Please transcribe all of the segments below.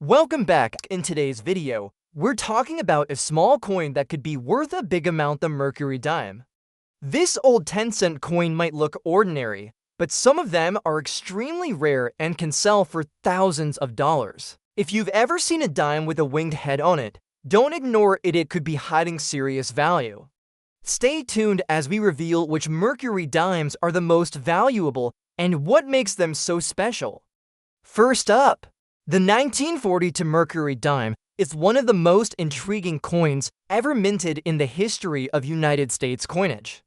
Welcome back. In today's video, we're talking about a small coin that could be worth a big amount, the Mercury Dime. This old 10-cent coin might look ordinary, but some of them are extremely rare and can sell for thousands of dollars. If you've ever seen a dime with a winged head on it, don't ignore it, it could be hiding serious value. Stay tuned as we reveal which Mercury dimes are the most valuable and what makes them so special. First up, the 1940 Mercury dime is one of the most intriguing coins ever minted in the history of United States coinage.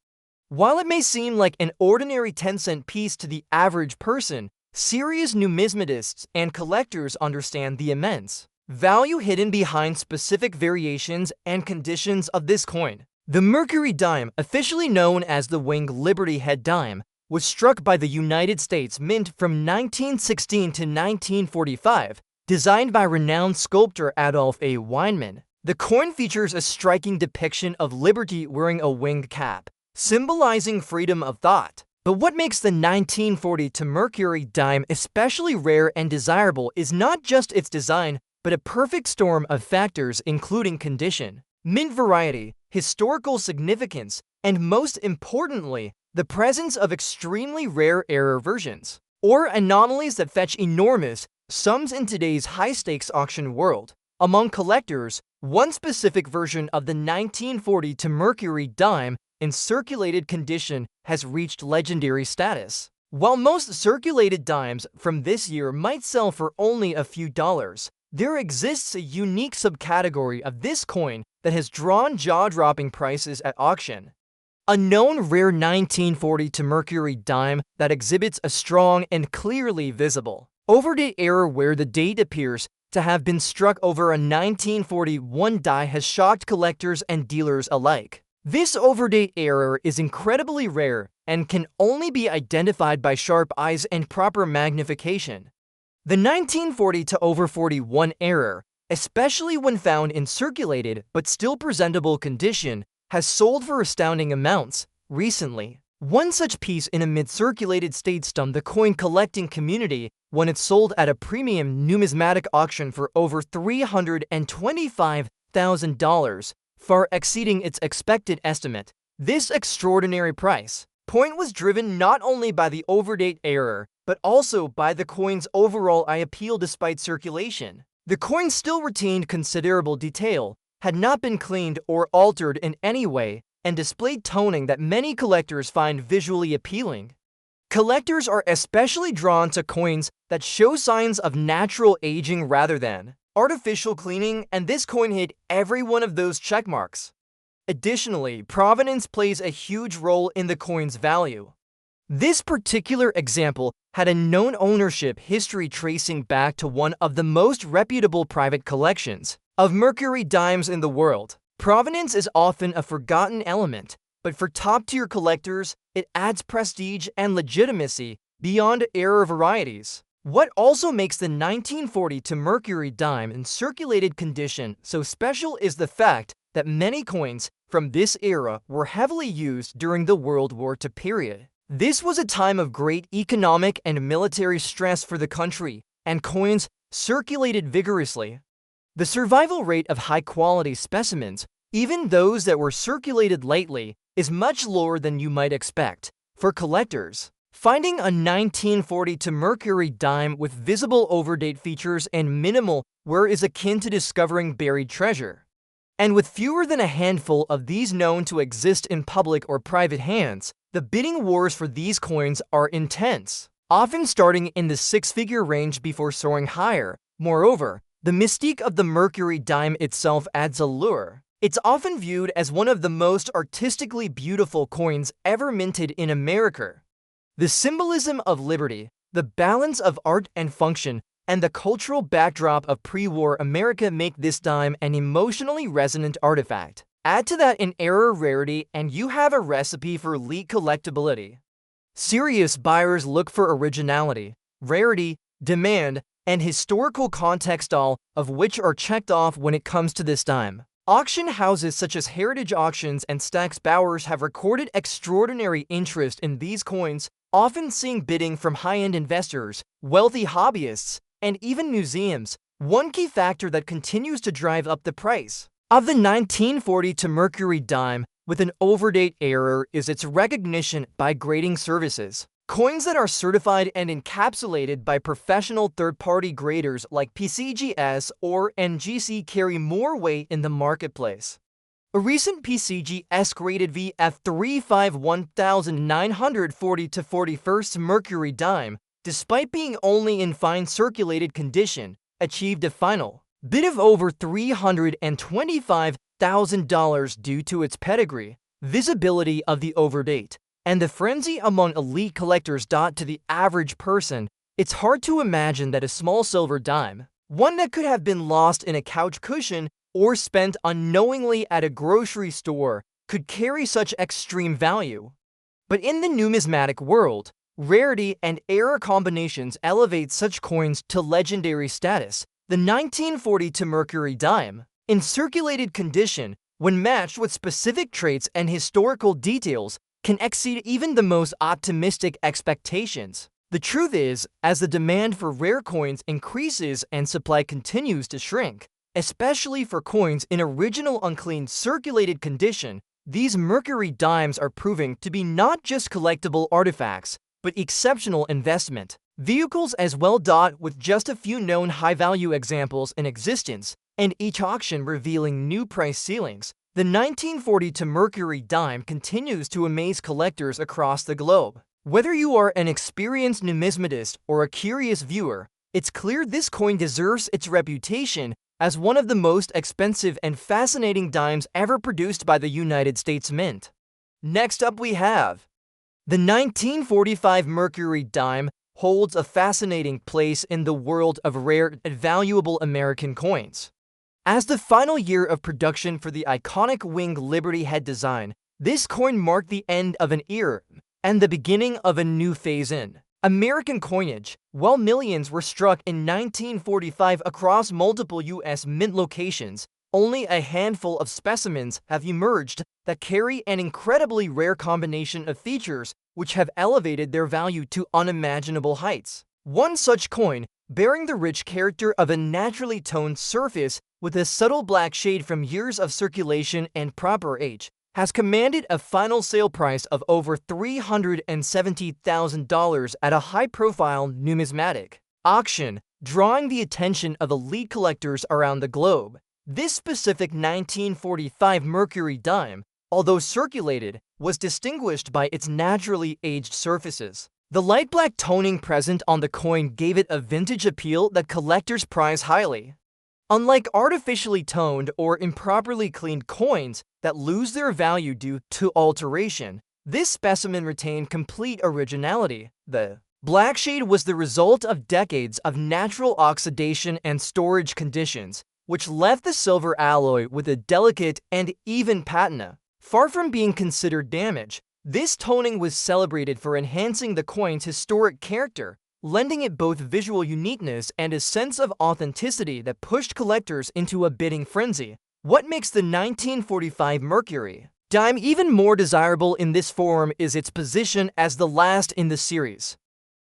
While it may seem like an ordinary 10-cent piece to the average person, serious numismatists and collectors understand the immense value hidden behind specific variations and conditions of this coin. The Mercury dime, officially known as the Winged Liberty Head dime, was struck by the United States Mint from 1916 to 1945, designed by renowned sculptor Adolph A. Weinman. The coin features a striking depiction of liberty wearing a winged cap, symbolizing freedom of thought. But what makes the 1940 Mercury dime especially rare and desirable is not just its design, but a perfect storm of factors including condition, mint variety, historical significance, and most importantly, the presence of extremely rare error versions, or anomalies that fetch enormous sums in today's high-stakes auction world. Among collectors, one specific version of the 1940 Mercury dime in circulated condition has reached legendary status. While most circulated dimes from this year might sell for only a few dollars, there exists a unique subcategory of this coin that has drawn jaw-dropping prices at auction. A known rare 1940 Mercury dime that exhibits a strong and clearly visible overdate error where the date appears to have been struck over a 1941 die has shocked collectors and dealers alike. This overdate error is incredibly rare and can only be identified by sharp eyes and proper magnification. The 1940/41 error, especially when found in circulated but still presentable condition, has sold for astounding amounts recently. One such piece in a mid-circulated state stunned the coin collecting community when it sold at a premium numismatic auction for over $325,000, far exceeding its expected estimate. This extraordinary price point was driven not only by the overdate error, but also by the coin's overall eye appeal despite circulation. The coin still retained considerable detail, had not been cleaned or altered in any way, and displayed toning that many collectors find visually appealing. Collectors are especially drawn to coins that show signs of natural aging rather than artificial cleaning, and this coin hit every one of those checkmarks. Additionally, provenance plays a huge role in the coin's value. This particular example had a known ownership history tracing back to one of the most reputable private collections of Mercury dimes in the world. Provenance is often a forgotten element, but for top-tier collectors, it adds prestige and legitimacy beyond error varieties. What also makes the 1940 Mercury dime in circulated condition so special is the fact that many coins from this era were heavily used during the World War II period. This was a time of great economic and military stress for the country, and coins circulated vigorously. The survival rate of high-quality specimens, even those that were circulated lately, is much lower than you might expect. For collectors, finding a 1940 Mercury dime with visible overdate features and minimal wear is akin to discovering buried treasure. And with fewer than a handful of these known to exist in public or private hands, the bidding wars for these coins are intense, often starting in the six-figure range before soaring higher. Moreover, the mystique of the Mercury dime itself adds allure. It's often viewed as one of the most artistically beautiful coins ever minted in America. The symbolism of liberty, the balance of art and function, and the cultural backdrop of pre-war America make this dime an emotionally resonant artifact. Add to that an error rarity and you have a recipe for elite collectability. Serious buyers look for originality, rarity, demand, and historical context, all of which are checked off when it comes to this dime. Auction houses such as Heritage Auctions and Stack's Bowers have recorded extraordinary interest in these coins, often seeing bidding from high-end investors, wealthy hobbyists, and even museums. one key factor that continues to drive up the price of the 1942 Mercury Dime with an overdate error is its recognition by grading services. Coins that are certified and encapsulated by professional third-party graders like PCGS or NGC carry more weight in the marketplace. A recent PCGS graded VF35 1940 to 41st Mercury Dime, despite being only in fine circulated condition, achieved a final bid of over $325,000 due to its pedigree, visibility of the overdate, and the frenzy among elite collectors. To the average person, it's hard to imagine that a small silver dime, one that could have been lost in a couch cushion or spent unknowingly at a grocery store, could carry such extreme value. But in the numismatic world, rarity and error combinations elevate such coins to legendary status. The 1942 Mercury Dime, in circulated condition, when matched with specific traits and historical details, can exceed even the most optimistic expectations. The truth is, as the demand for rare coins increases and supply continues to shrink, especially for coins in original unclean circulated condition, these Mercury Dimes are proving to be not just collectible artifacts, but exceptional investment vehicles as well. With just a few known high-value examples in existence, and each auction revealing new price ceilings, the 1942 Mercury Dime continues to amaze collectors across the globe. Whether you are an experienced numismatist or a curious viewer, it's clear this coin deserves its reputation as one of the most expensive and fascinating dimes ever produced by the United States Mint. Next up we have the 1945 Mercury Dime holds a fascinating place in the world of rare and valuable American coins. As the final year of production for the iconic winged Liberty head design, this coin marked the end of an era and the beginning of a new phase in American coinage. While millions were struck in 1945 across multiple U.S. mint locations, only a handful of specimens have emerged that carry an incredibly rare combination of features which have elevated their value to unimaginable heights. One such coin, bearing the rich character of a naturally toned surface with a subtle black shade from years of circulation and proper age, has commanded a final sale price of over $370,000 at a high-profile numismatic auction, drawing the attention of elite collectors around the globe. This specific 1945 Mercury Dime, although circulated, was distinguished by its naturally aged surfaces. The light black toning present on the coin gave it a vintage appeal that collectors prize highly. Unlike artificially toned or improperly cleaned coins that lose their value due to alteration, this specimen retained complete originality. The black shade was the result of decades of natural oxidation and storage conditions, which left the silver alloy with a delicate and even patina. Far from being considered damage, this toning was celebrated for enhancing the coin's historic character, lending it both visual uniqueness and a sense of authenticity that pushed collectors into a bidding frenzy. What makes the 1945 Mercury Dime even more desirable in this form is its position as the last in the series.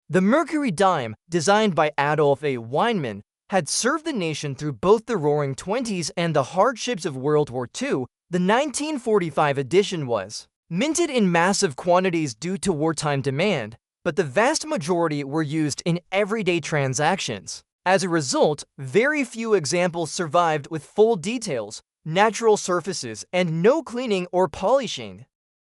The Mercury Dime, designed by Adolf A. Weinman, had served the nation through both the Roaring Twenties and the hardships of World War II. The 1945 edition was minted in massive quantities due to wartime demand, but the vast majority were used in everyday transactions. As a result, very few examples survived with full details, natural surfaces, and no cleaning or polishing.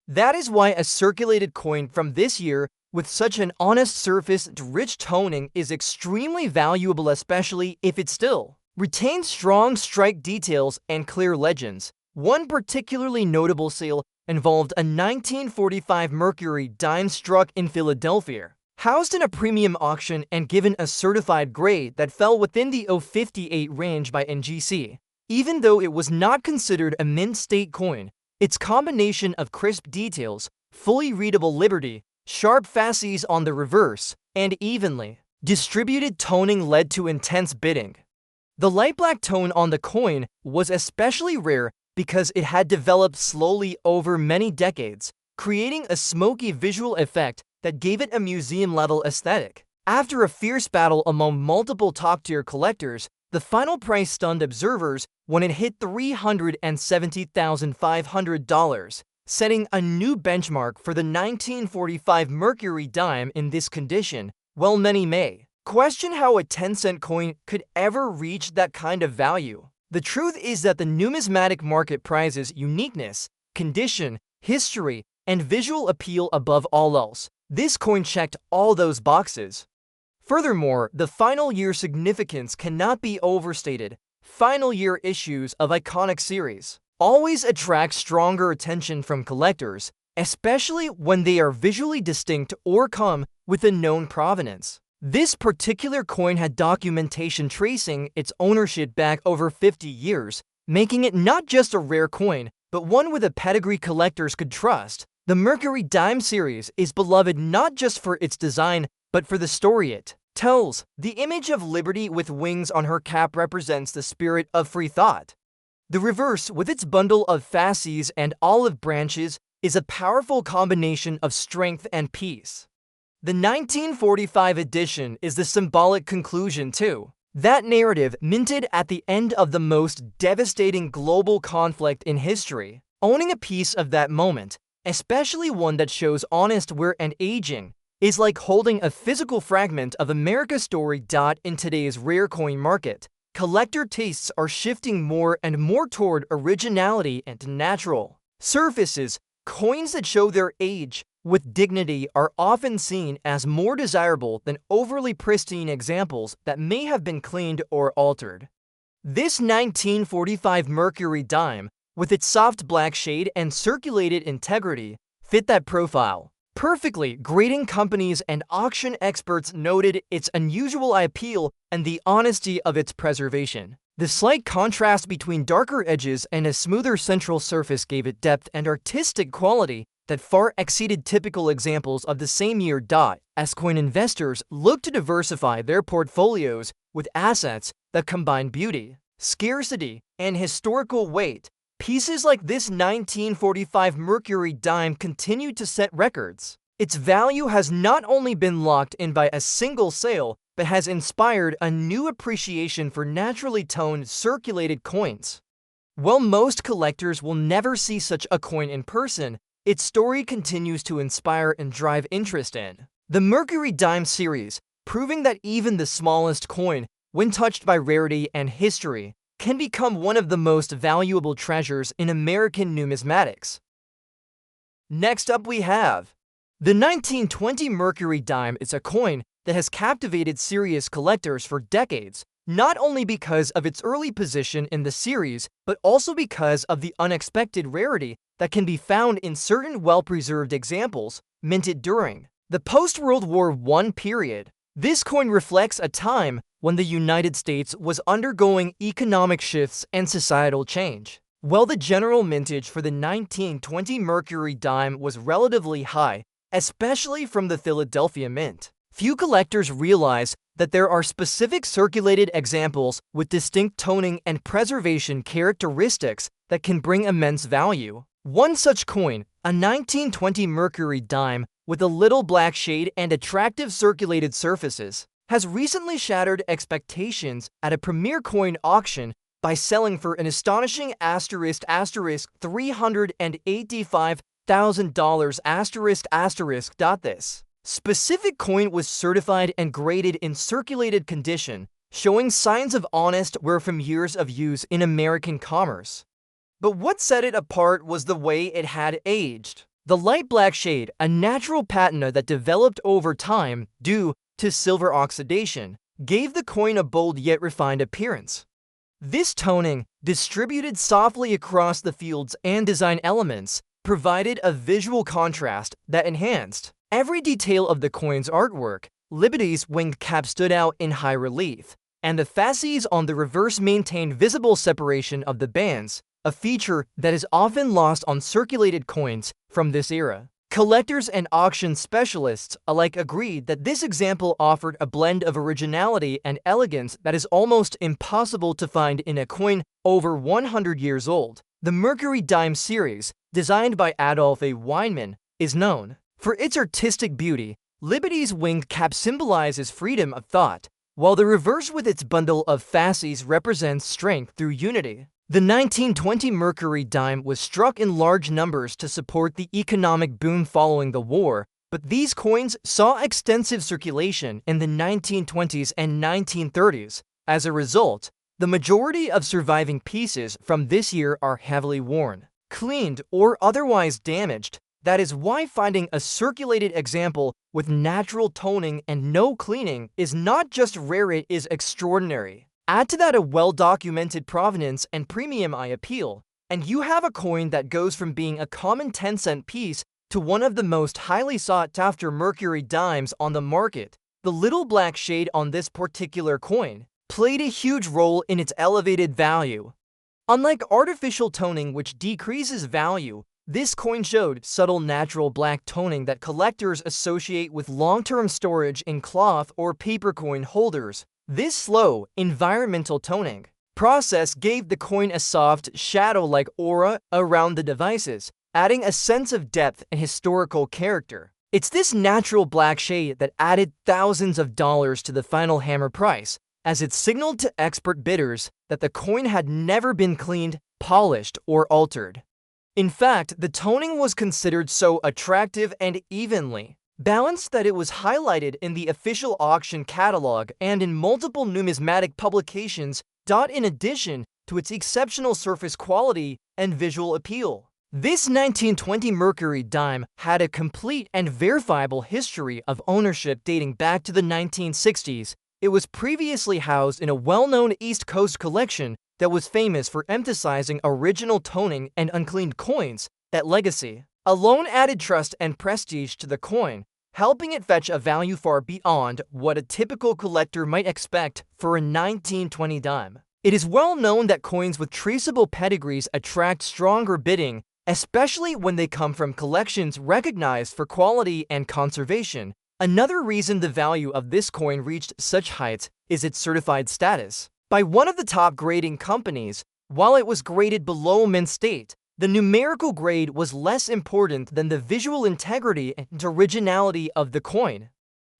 That is why a circulated coin from this year with such an honest surface and rich toning is extremely valuable, especially if it still retains strong strike details and clear legends. One particularly notable sale involved a 1945 Mercury Dime struck in Philadelphia, housed in a premium auction and given a certified grade that fell within the 058 range by NGC. Even though it was not considered a mint state coin, its combination of crisp details, fully readable Liberty, sharp fasces on the reverse, and evenly distributed toning led to intense bidding. The light black tone on the coin was especially rare because it had developed slowly over many decades, creating a smoky visual effect that gave it a museum-level aesthetic. After a fierce battle among multiple top-tier collectors, The final price stunned observers when it hit $370,500, setting a new benchmark for the 1945 Mercury dime in this condition. While many may question how a 10-cent coin could ever reach that kind of value, the truth is that the numismatic market prizes uniqueness, condition, history, and visual appeal above all else. This coin checked all those boxes. Furthermore, the final year significance cannot be overstated. Final year issues of iconic series always attract stronger attention from collectors, especially when they are visually distinct or come with a known provenance. This particular coin had documentation tracing its ownership back over 50 years, making it not just a rare coin, but one with a pedigree collectors could trust. The Mercury Dime series is beloved not just for its design, but for the story it tells. The image of Liberty with wings on her cap represents the spirit of free thought. The reverse, with its bundle of fasces and olive branches, is a powerful combination of strength and peace. The 1945 edition is the symbolic conclusion too. That narrative minted at the end of the most devastating global conflict in history. Owning a piece of that moment, especially one that shows honest wear and aging, is like holding a physical fragment of America's story. In today's rare coin market, collector tastes are shifting more and more toward originality and natural surfaces. Coins that show their age with dignity are often seen as more desirable than overly pristine examples that may have been cleaned or altered. This 1945 Mercury dime, with its soft black shade and circulated integrity, fit that profile perfectly. Grading companies and auction experts noted its unusual appeal and the honesty of its preservation. The slight contrast between darker edges and a smoother central surface gave it depth and artistic quality that far exceeded typical examples of the same year. As coin investors look to diversify their portfolios with assets that combine beauty, scarcity, and historical weight, pieces like this 1945 Mercury dime continue to set records. Its value has not only been locked in by a single sale, but has inspired a new appreciation for naturally toned, circulated coins. While most collectors will never see such a coin in person, its story continues to inspire and drive interest in the Mercury Dime series, proving that even the smallest coin, when touched by rarity and history, can become one of the most valuable treasures in American numismatics. Next up we have the 1920 Mercury dime. Is a coin that has captivated serious collectors for decades, not only because of its early position in the series, but also because of the unexpected rarity that can be found in certain well-preserved examples minted during the post-World War I period. This coin reflects a time when the United States was undergoing economic shifts and societal change. While the general mintage for the 1920 Mercury dime was relatively high, especially from the Philadelphia Mint, few collectors realize that there are specific circulated examples with distinct toning and preservation characteristics that can bring immense value. One such coin, a 1920 Mercury dime with a little black shade and attractive circulated surfaces, has recently shattered expectations at a premier coin auction by selling for an astonishing $385,000. This specific coin was certified and graded in circulated condition, showing signs of honest wear from years of use in American commerce. But what set it apart was the way it had aged. The light black shade, a natural patina that developed over time due to silver oxidation, gave the coin a bold yet refined appearance. This toning, distributed softly across the fields and design elements, provided a visual contrast that enhanced every detail of the coin's artwork. Liberty's winged cap stood out in high relief, and the fasces on the reverse maintained visible separation of the bands, a feature that is often lost on circulated coins from this era. Collectors and auction specialists alike agreed that this example offered a blend of originality and elegance that is almost impossible to find in a coin over 100 years old. The Mercury Dime series, designed by Adolph A. Weinman, is known for its artistic beauty. Liberty's winged cap symbolizes freedom of thought, while the reverse with its bundle of fasces represents strength through unity. The 1920 Mercury dime was struck in large numbers to support the economic boom following the war, but these coins saw extensive circulation in the 1920s and 1930s. As a result, the majority of surviving pieces from this year are heavily worn, cleaned, or otherwise damaged. That is why finding a circulated example with natural toning and no cleaning is not just rare, it is extraordinary. Add to that a well-documented provenance and premium eye appeal, and you have a coin that goes from being a common 10-cent piece to one of the most highly sought-after Mercury dimes on the market. The little black shade on this particular coin played a huge role in its elevated value. Unlike artificial toning, which decreases value, this coin showed subtle natural black toning that collectors associate with long-term storage in cloth or paper coin holders. This slow, environmental toning process gave the coin a soft, shadow-like aura around the devices, adding a sense of depth and historical character. It's this natural black shade that added thousands of dollars to the final hammer price, as it signaled to expert bidders that the coin had never been cleaned, polished, or altered. In fact, the toning was considered so attractive and evenly balanced that it was highlighted in the official auction catalog and in multiple numismatic publications. In addition to its exceptional surface quality and visual appeal, this 1920 Mercury dime had a complete and verifiable history of ownership dating back to the 1960s. It was previously housed in a well-known East Coast collection that was famous for emphasizing original toning and uncleaned coins. That legacy alone added trust and prestige to the coin, helping it fetch a value far beyond what a typical collector might expect for a 1920 dime. It is well known that coins with traceable pedigrees attract stronger bidding, especially when they come from collections recognized for quality and conservation. Another reason the value of this coin reached such heights is its certified status by one of the top grading companies. While it was graded below mint state, the numerical grade was less important than the visual integrity and originality of the coin.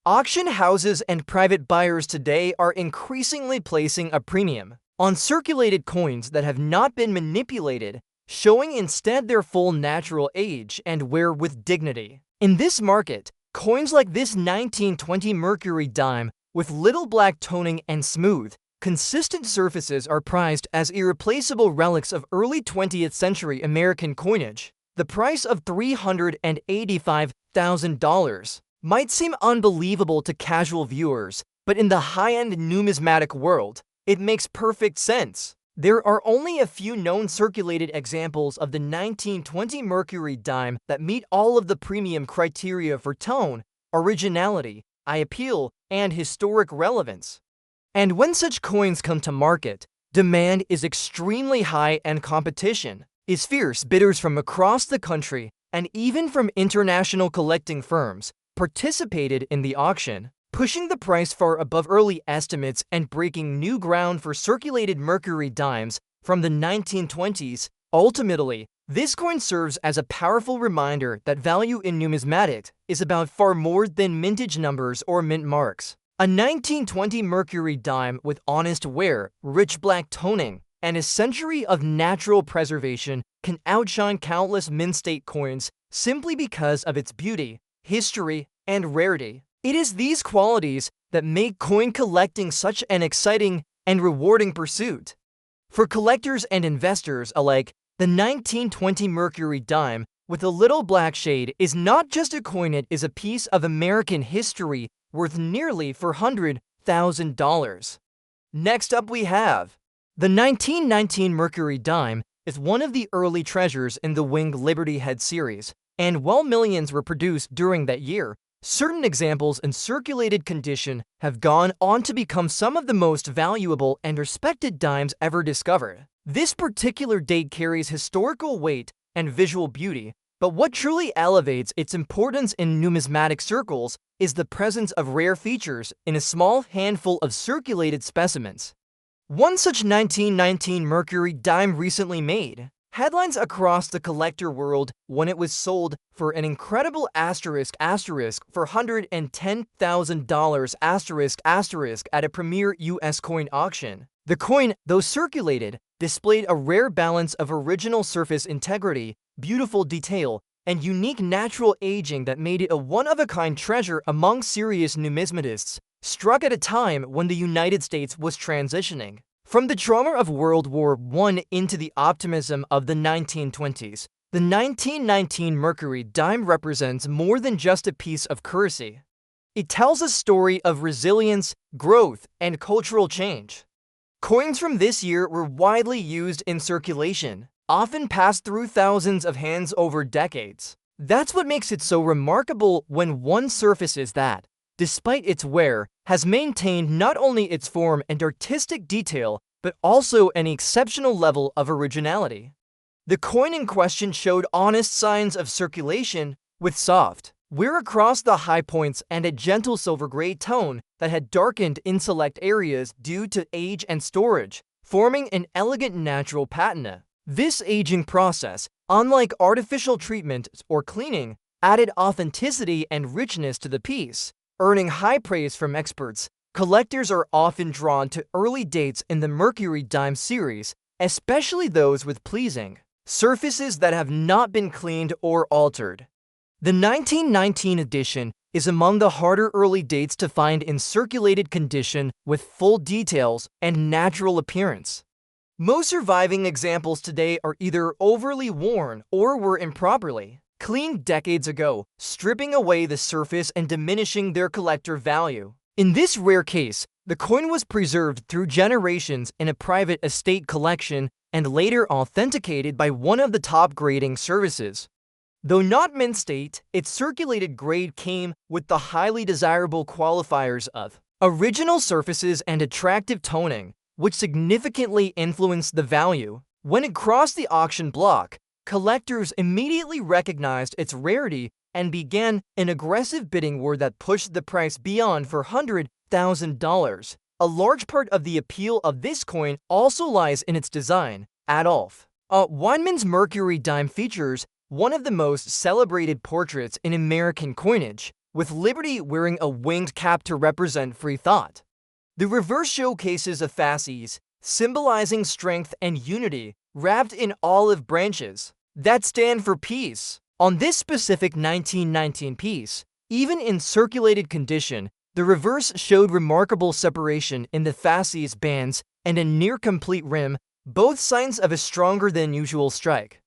Auction houses and private buyers today are increasingly placing a premium on circulated coins that have not been manipulated, showing instead their full natural age and wear with dignity. In this market, coins like this 1920 Mercury dime with little black toning and smooth, consistent surfaces are prized as irreplaceable relics of early 20th century American coinage. The price of $385,000 might seem unbelievable to casual viewers, but in the high-end numismatic world, it makes perfect sense. There are only a few known circulated examples of the 1920 Mercury dime that meet all of the premium criteria for tone, originality, eye appeal, and historic relevance. And when such coins come to market, demand is extremely high and competition is fierce. Bidders from across the country and even from international collecting firms participated in the auction, pushing the price far above early estimates and breaking new ground for circulated Mercury dimes from the 1920s. Ultimately, this coin serves as a powerful reminder that value in numismatics is about far more than mintage numbers or mint marks. A 1920 Mercury dime with honest wear, rich black toning, and a century of natural preservation can outshine countless mint-state coins simply because of its beauty, history, and rarity. It is these qualities that make coin collecting such an exciting and rewarding pursuit. For collectors and investors alike, the 1920 Mercury dime with a little black shade is not just a coin, it is a piece of American history worth nearly $400,000. Next up we have the 1919 Mercury dime is one of the early treasures in the winged Liberty Head series, and while millions were produced during that year, certain examples in circulated condition have gone on to become some of the most valuable and respected dimes ever discovered. This particular date carries historical weight and visual beauty, but what truly elevates its importance in numismatic circles is the presence of rare features in a small handful of circulated specimens. One such 1919 Mercury dime recently made headlines across the collector world when it was sold for an incredible for $110,000 at a premier US coin auction. The coin, though circulated, displayed a rare balance of original surface integrity, beautiful detail, and unique natural aging that made it a one-of-a-kind treasure among serious numismatists, struck at a time when the United States was transitioning from the trauma of World War I into the optimism of the 1920s. The 1919 Mercury Dime represents more than just a piece of currency. It tells a story of resilience, growth, and cultural change. Coins from this year were widely used in circulation, often passed through thousands of hands over decades. That's what makes it so remarkable when one surfaces that, despite its wear, has maintained not only its form and artistic detail, but also an exceptional level of originality. The coin in question showed honest signs of circulation, with soft wear across the high points and a gentle silver-gray tone that had darkened in select areas due to age and storage, forming an elegant natural patina. This aging process, unlike artificial treatment or cleaning, added authenticity and richness to the piece, earning high praise from experts. Collectors are often drawn to early dates in the Mercury Dime series, especially those with pleasing surfaces that have not been cleaned or altered. The 1919 edition is among the harder early dates to find in circulated condition with full details and natural appearance. Most surviving examples today are either overly worn or were improperly cleaned decades ago, stripping away the surface and diminishing their collector value. In this rare case, the coin was preserved through generations in a private estate collection and later authenticated by one of the top grading services. Though not mint state, its circulated grade came with the highly desirable qualifiers of original surfaces and attractive toning, which significantly influenced the value. When it crossed the auction block, collectors immediately recognized its rarity and began an aggressive bidding war that pushed the price beyond $400,000. A large part of the appeal of this coin also lies in its design. Adolf Weinman's Mercury Dime features one of the most celebrated portraits in American coinage, with Liberty wearing a winged cap to represent free thought. The reverse showcases a fasces, symbolizing strength and unity, wrapped in olive branches that stand for peace. On this specific 1919 piece, even in circulated condition, the reverse showed remarkable separation in the fasces bands and a near-complete rim, both signs of a stronger than usual strike.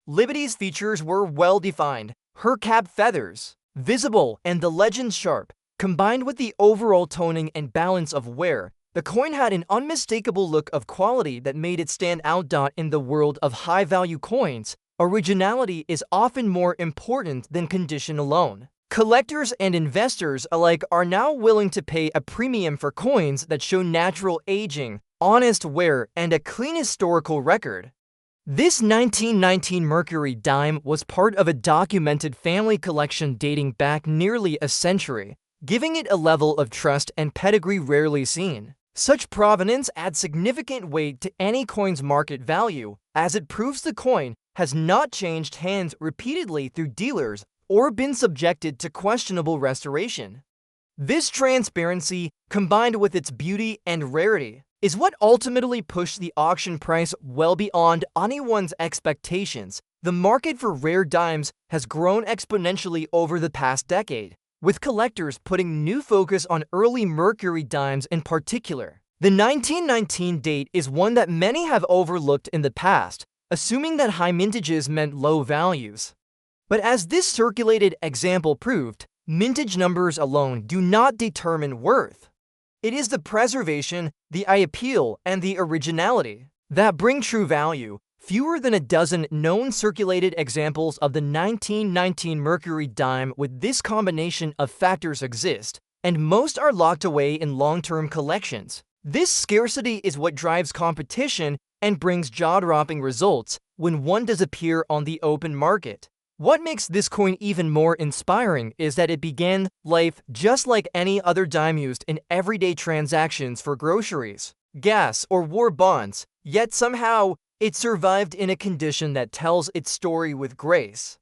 Liberty's features were well-defined, her cap feathers visible and the legends sharp. Combined with the overall toning and balance of wear, the coin had an unmistakable look of quality that made it stand out. In the world of high-value coins, originality is often more important than condition alone. Collectors and investors alike are now willing to pay a premium for coins that show natural aging, honest wear, and a clean historical record. This 1919 Mercury Dime was part of a documented family collection dating back nearly a century, giving it a level of trust and pedigree rarely seen. Such provenance adds significant weight to any coin's market value, as it proves the coin has not changed hands repeatedly through dealers or been subjected to questionable restoration. This transparency, combined with its beauty and rarity, is what ultimately pushed the auction price well beyond anyone's expectations. The market for rare dimes has grown exponentially over the past decade, with collectors putting new focus on early Mercury dimes in particular. The 1919 date is one that many have overlooked in the past, assuming that high mintages meant low values. But as this circulated example proved, mintage numbers alone do not determine worth. It is the preservation, the eye appeal, and the originality that bring true value. Fewer than a dozen known circulated examples of the 1919 Mercury Dime with this combination of factors exist, and most are locked away in long-term collections. This scarcity is what drives competition and brings jaw-dropping results when one does appear on the open market. What makes this coin even more inspiring is that it began life just like any other dime used in everyday transactions for groceries, gas, or war bonds, yet somehow It survived in a condition that tells its story with grace.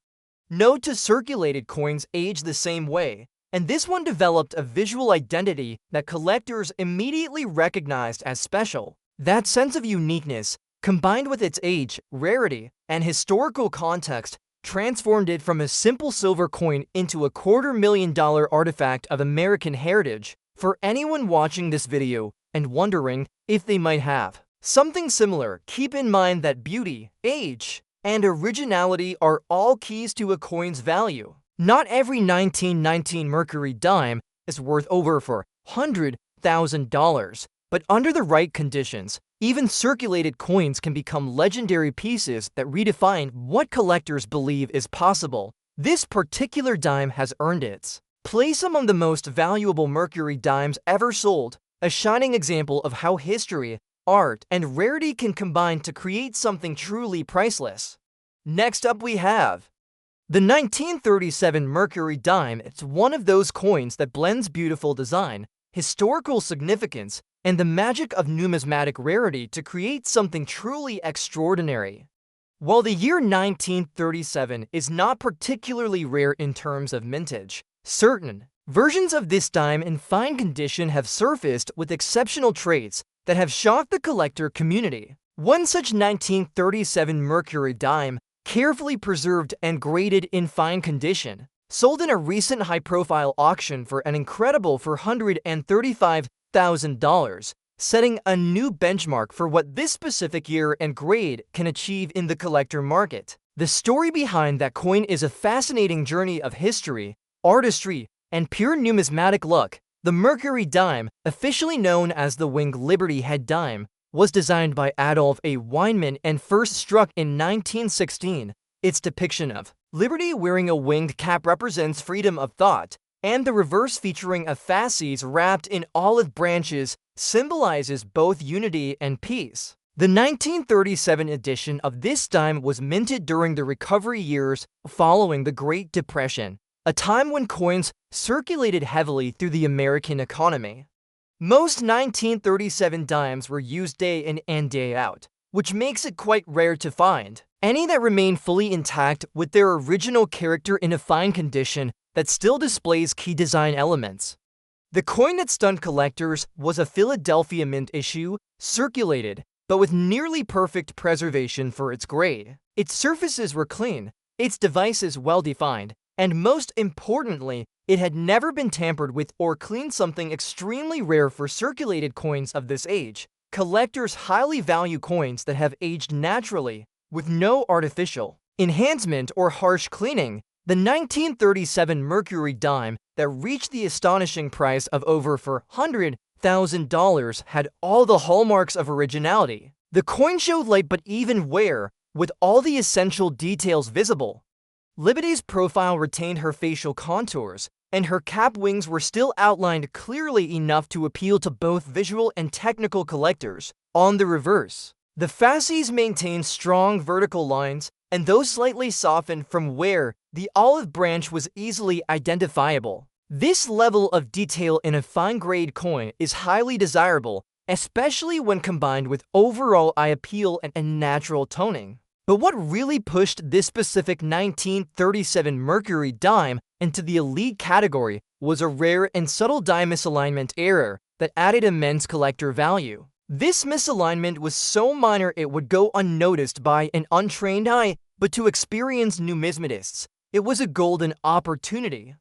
Note to circulated coins age the same way, and this one developed a visual identity that collectors immediately recognized as special. That sense of uniqueness, combined with its age, rarity, and historical context, transformed it from a simple silver coin into a $250,000 artifact of American heritage. For anyone watching this video and wondering if they might have something similar, keep in mind that beauty, age, and originality are all keys to a coin's value. Not every 1919 Mercury Dime is worth over $100,000, but under the right conditions, even circulated coins can become legendary pieces that redefine what collectors believe is possible. This particular dime has earned its place among the most valuable Mercury dimes ever sold, a shining example of how history, art, and rarity can combine to create something truly priceless. Next up we have the 1937 Mercury Dime. It's one of those coins that blends beautiful design, historical significance, and the magic of numismatic rarity to create something truly extraordinary. While the year 1937 is not particularly rare in terms of mintage, certain versions of this dime in fine condition have surfaced with exceptional traits that have shocked the collector community. One such 1937 Mercury dime, carefully preserved and graded in fine condition, sold in a recent high-profile auction for an incredible $435,000, setting a new benchmark for what this specific year and grade can achieve in the collector market. The story behind that coin is a fascinating journey of history, artistry, and pure numismatic luck. The Mercury Dime, officially known as the Winged Liberty Head Dime, was designed by Adolf A. Weinman and first struck in 1916. Its depiction of Liberty wearing a winged cap represents freedom of thought, and the reverse featuring a fasces wrapped in olive branches symbolizes both unity and peace. The 1937 edition of this dime was minted during the recovery years following the Great Depression, a time when coins circulated heavily through the American economy. Most 1937 dimes were used day in and day out, which makes it quite rare to find any that remain fully intact with their original character in a fine condition that still displays key design elements. The coin that stunned collectors was a Philadelphia Mint issue, circulated, but with nearly perfect preservation for its grade. Its surfaces were clean, its devices well-defined, and most importantly, it had never been tampered with or cleaned, something extremely rare for circulated coins of this age. Collectors highly value coins that have aged naturally, with no artificial enhancement or harsh cleaning. The 1937 Mercury Dime that reached the astonishing price of over $400,000 had all the hallmarks of originality. The coin showed light but even wear, with all the essential details visible. Liberty's profile retained her facial contours, and her cap wings were still outlined clearly enough to appeal to both visual and technical collectors. On the reverse, the fasces maintained strong vertical lines, and though slightly softened from wear, the olive branch was easily identifiable. This level of detail in a fine-grade coin is highly desirable, especially when combined with overall eye appeal and natural toning. But what really pushed this specific 1937 Mercury Dime into the elite category was a rare and subtle dime misalignment error that added immense collector value. This misalignment was so minor it would go unnoticed by an untrained eye, but to experienced numismatists, it was a golden opportunity.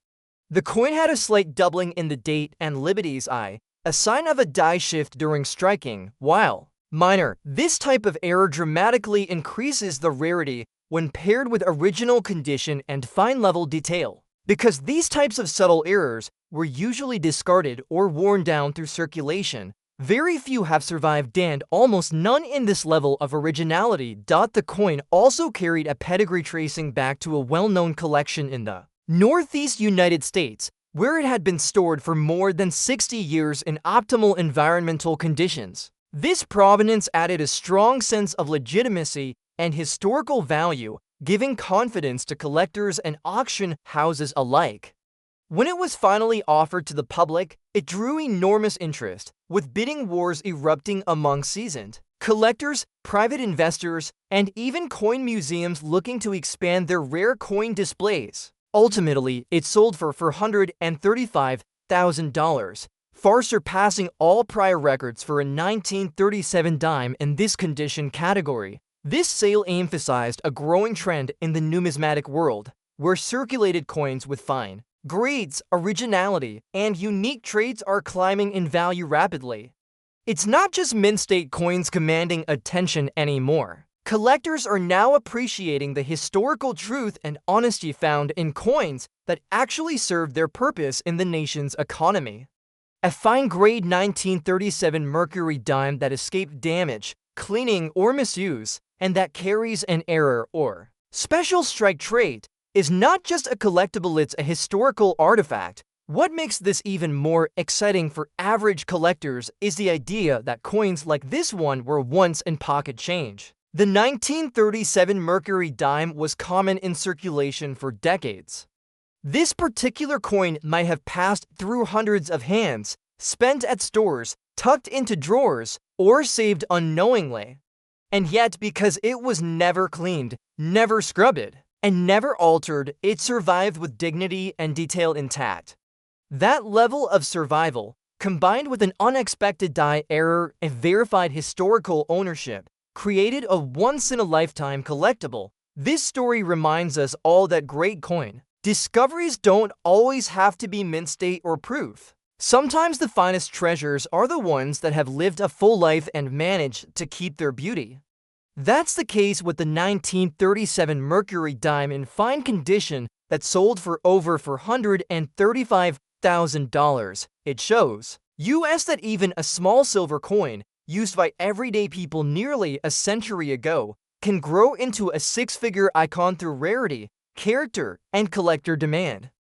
The coin had a slight doubling in the date and Liberty's eye, a sign of a die shift during striking. While minor, this type of error dramatically increases the rarity when paired with original condition and fine-level detail. Because these types of subtle errors were usually discarded or worn down through circulation, very few have survived and almost none in this level of originality. The coin also carried a pedigree tracing back to a well-known collection in the Northeast United States, where it had been stored for more than 60 years in optimal environmental conditions. This provenance added a strong sense of legitimacy and historical value, giving confidence to collectors and auction houses alike. When it was finally offered to the public, it drew enormous interest, with bidding wars erupting among seasoned Collectors, private investors, and even coin museums looking to expand their rare coin displays. Ultimately, it sold for $435,000, far surpassing all prior records for a 1937 dime in this condition category. This sale emphasized a growing trend in the numismatic world, where circulated coins with fine grades, originality, and unique traits are climbing in value rapidly. It's not just mint-state coins commanding attention anymore. Collectors are now appreciating the historical truth and honesty found in coins that actually serve their purpose in the nation's economy. A fine-grade 1937 Mercury dime that escaped damage, cleaning, or misuse, and that carries an error or special strike trait, is not just a collectible, it's a historical artifact. What makes this even more exciting for average collectors is the idea that coins like this one were once in pocket change. The 1937 Mercury dime was common in circulation for decades. This particular coin might have passed through hundreds of hands, spent at stores, tucked into drawers, or saved unknowingly. And yet, because it was never cleaned, never scrubbed, and never altered, it survived with dignity and detail intact. That level of survival, combined with an unexpected die error and verified historical ownership, created a once-in-a-lifetime collectible. This story reminds us all that great coin discoveries don't always have to be mint state or proof. Sometimes the finest treasures are the ones that have lived a full life and managed to keep their beauty. That's the case with the 1937 Mercury dime in fine condition that sold for over $435,000. It shows us that even a small silver coin, used by everyday people nearly a century ago, can grow into a six-figure icon through rarity, character, and collector demand.